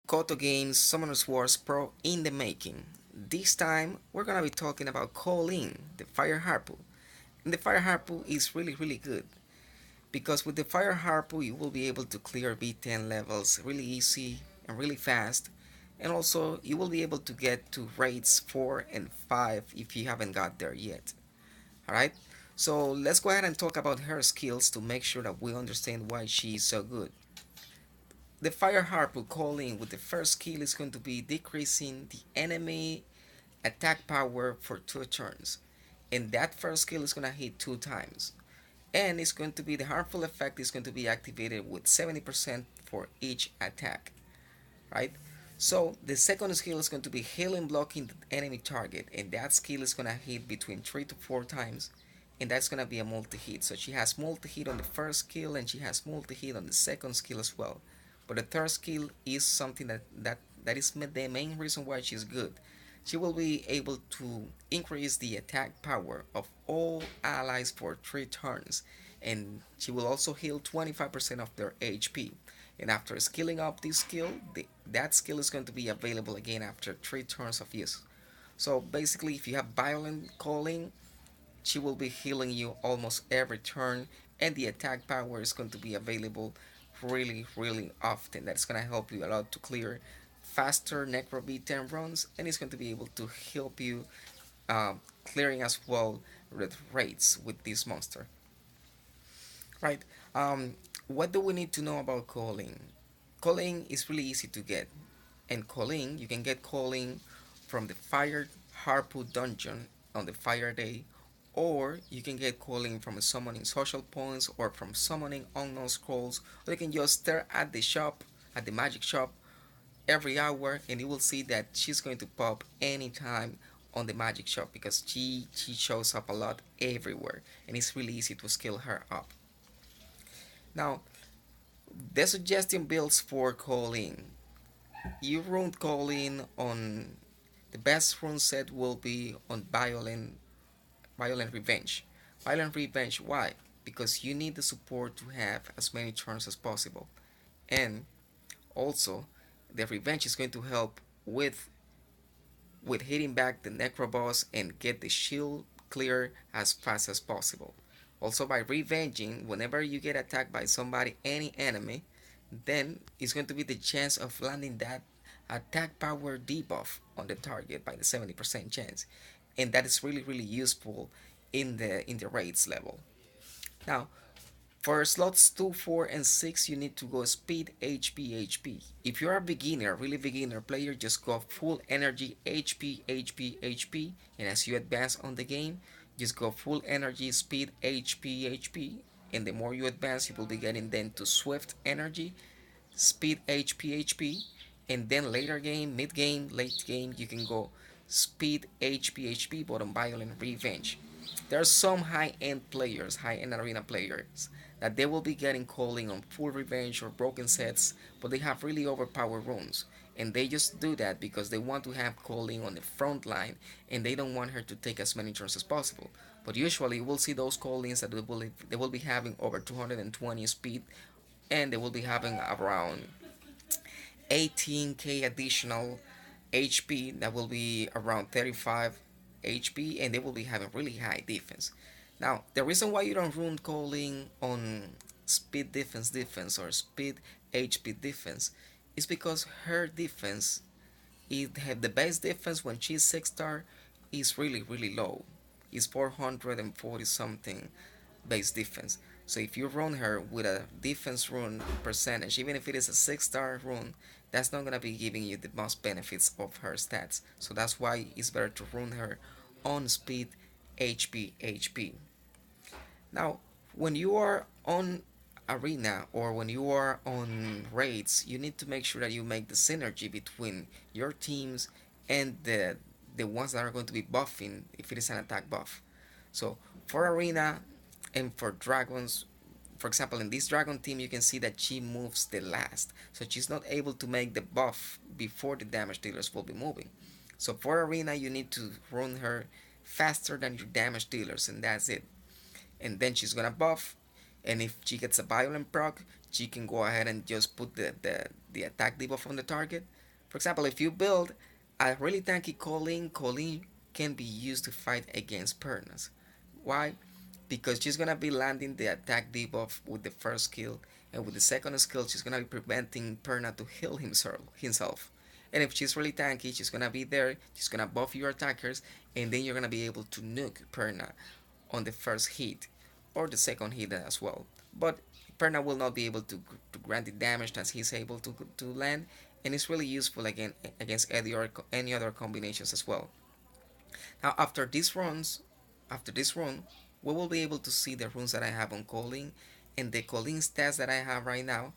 Koto Games Summoners Wars Pro in the making. This time we're gonna be talking about Colleen, the Fire Harpoon. And the Fire Harpoon is really good because with the Fire Harpoon you will be able to clear B10 levels really easy and really fast. And also you will be able to get to raids 4 and 5 if you haven't got there yet. Alright? So let's go ahead and talk about her skills to make sure that we understand why she is so good. The Fire Harpoon calling with the first skill is going to be decreasing the enemy attack power for 2 turns. And that first skill is going to hit 2 times. And it's going to be the harmful effect is going to be activated with 70% for each attack. Right? So the second skill is going to be healing blocking the enemy target. And that skill is going to hit between 3 to 4 times. And that's going to be a multi-hit. So she has multi-hit on the first skill and she has multi-hit on the second skill as well. But the third skill is something that is the main reason why she's good. She will be able to increase the attack power of all allies for 3 turns, and she will also heal 25% of their HP. And after skilling up this skill, that skill is going to be available again after 3 turns of use. So basically, if you have Violent Calling, she will be healing you almost every turn, and the attack power is going to be available really often. That's going to help you a lot to clear faster Necro B10 runs, and it's going to be able to help you clearing as well with raids with this monster. Right. What do we need to know about calling? Calling is really easy to get, and calling you can get calling from the Fire Harpoon dungeon on the Fire Day, or you can get calling from summoning social points or from summoning unknown scrolls, or you can just stare at the shop, at the magic shop, every hour, and you will see that she's going to pop anytime on the magic shop because she shows up a lot everywhere, and it's really easy to skill her up. Now, the suggestion builds for calling. You run calling on the best rune set will be on violent revenge. Violent revenge, why? Because you need the support to have as many turns as possible. And also the revenge is going to help with hitting back the necro boss and get the shield clear as fast as possible. Also by revenging, whenever you get attacked by somebody, any enemy, then it's going to be the chance of landing that attack power debuff on the target by the 70% chance. And that is really useful in the raids level. Now, for slots 2, 4, and 6, you need to go speed, HP, HP. If you're a beginner, really beginner player, just go full energy, HP, HP, HP. And as you advance on the game, just go full energy, speed, HP, HP. And the more you advance, you will be getting then to swift energy, speed, HP, HP. And then later game, mid game, late game, you can go speed, HP, HP, but on violent revenge. There are some high-end players, high-end arena players, that they will be getting calling on full revenge or broken sets, but they have really overpowered runes. And they just do that because they want to have calling on the front line and they don't want her to take as many turns as possible. But usually you will see those callings that they will be having over 220 speed, and they will be having around 18k additional HP, that will be around 35 HP, and they will be having really high defense. Now, the reason why you don't run calling on speed defense or speed HP defense is because her defense, it have the base defense when she's 6 star is really low. It's 440 something base defense. So if you run her with a defense rune percentage, even if it is a 6 star rune, that's not gonna be giving you the most benefits of her stats. So that's why it's better to run her on speed, HP. Now, when you are on arena or when you are on raids, you need to make sure that you make the synergy between your teams and the ones that are going to be buffing if it is an attack buff. So for arena and for dragons, for example, in this dragon team, you can see that she moves the last, so she's not able to make the buff before the damage dealers will be moving. So for arena, you need to run her faster than your damage dealers, and that's it. And then she's gonna buff, and if she gets a violent proc, she can go ahead and just put the attack debuff on the target. For example, if you build a really tanky Colleen, Colleen can be used to fight against Pernas. Why? Because she's gonna be landing the attack debuff with the first skill, and with the second skill, she's gonna be preventing Perna to heal himself. And if she's really tanky, she's gonna be there, she's gonna buff your attackers, and then you're gonna be able to nuke Perna on the first hit or the second hit as well. But Perna will not be able to grant the damage that he's able to land, and it's really useful again against any other combinations as well. Now after this run, we will be able to see the runes that I have on Colleen, and the Colleen stats that I have right now.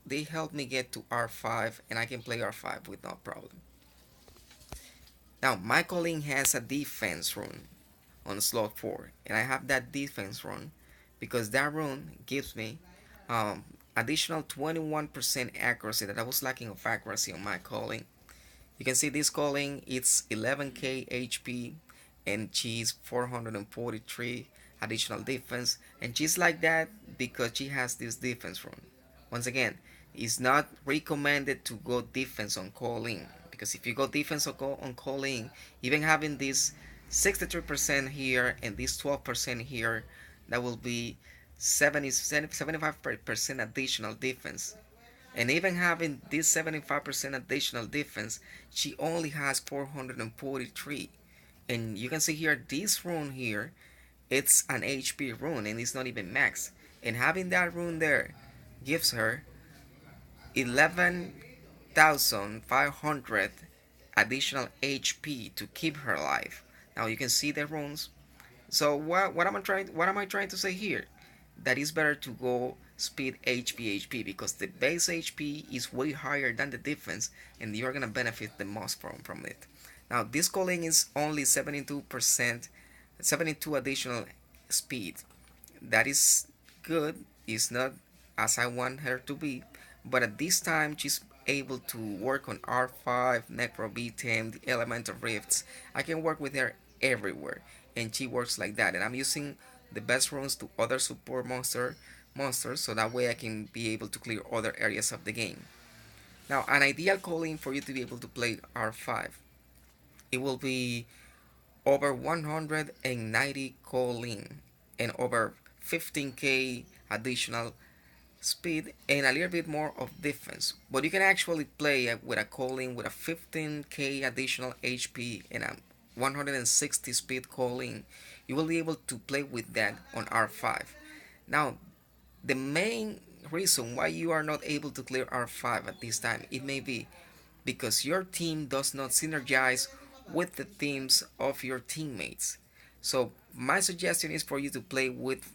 They help me get to R5, and I can play R5 with no problem. Now my Colleen has a defense rune on slot 4, and I have that defense rune because that rune gives me additional 21% accuracy that I was lacking of accuracy on my Colleen. You can see this Colleen, it's 11k HP, and she's 443 additional defense, and she's like that because she has this defense rune. Once again, it's not recommended to go defense on Colleen, because if you go defense on Colleen, even having this 63% here and this 12% here, that will be 75% additional defense. And even having this 75% additional defense, she only has 443. And you can see here, this rune here, it's an HP rune and it's not even max. And having that rune there gives her 11,500 additional HP to keep her alive. Now you can see the runes. So what am I trying to say here? That it's better to go speed HP because the base HP is way higher than the defense, and you're gonna benefit the most from it. Now this Colleen is only 72%, 72 additional speed. That is good. It's not as I want her to be, but at this time she's able to work on R5, Necro B10, the Elemental Rifts. I can work with her everywhere, and she works like that. And I'm using the best runes to other support monsters, so that way I can be able to clear other areas of the game. Now, an ideal Colleen for you to be able to play R5, it will be over 190 Colleen and over 15k additional speed and a little bit more of defense. But you can actually play with a Colleen with a 15k additional HP and a 160 speed Colleen. You will be able to play with that on R5. Now, the main reason why you are not able to clear R5 at this time, it may be because your team does not synergize with the teams of your teammates. So my suggestion is for you to play with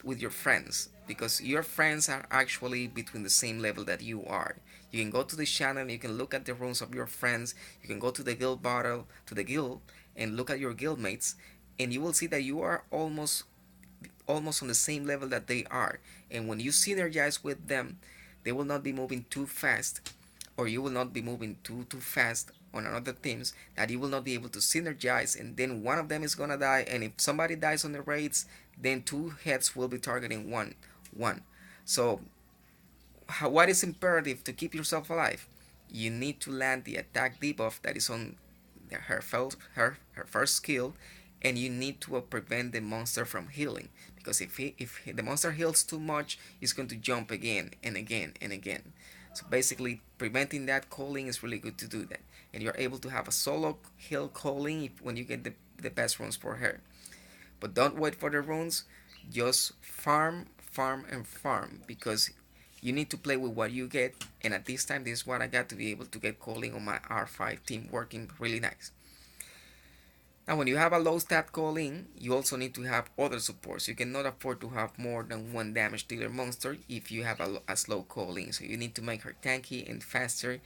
your friends, because your friends are actually between the same level that you are. You can go to the channel, you can look at the runes of your friends, you can go to the guild battle, to the guild, and look at your guildmates, and you will see that you are almost on the same level that they are. And when you synergize with them, they will not be moving too fast, or you will not be moving too fast on another teams, that you will not be able to synergize, and then one of them is gonna die, and if somebody dies on the raids, then two heads will be targeting one. So what is imperative to keep yourself alive? You need to land the attack debuff that is on her first skill, and you need to prevent the monster from healing, because if the monster heals too much, it's going to jump again and again and again. So basically, preventing that Colleen is really good to do that, and you're able to have a solo heal Colleen when you get the best runes for her. But don't wait for the runes, just farm, because you need to play with what you get, and at this time, this is what I got to be able to get Colleen on my R5 team working really nice. Now, when you have a low stat Colleen, you also need to have other supports. You cannot afford to have more than one damage dealer monster if you have a slow Colleen. So you need to make her tanky and faster,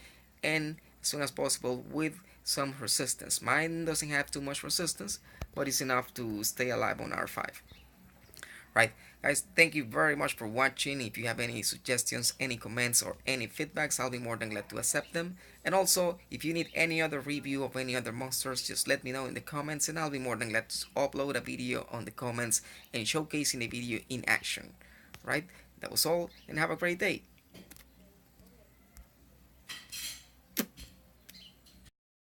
and as soon as possible with some resistance. Mine doesn't have too much resistance, but it's enough to stay alive on R5. Right, guys, thank you very much for watching. If you have any suggestions, any comments, or any feedbacks, I'll be more than glad to accept them. And also, if you need any other review of any other monsters, just let me know in the comments, and I'll be more than glad to upload a video on the comments and showcasing the video in action. Right, that was all, and have a great day.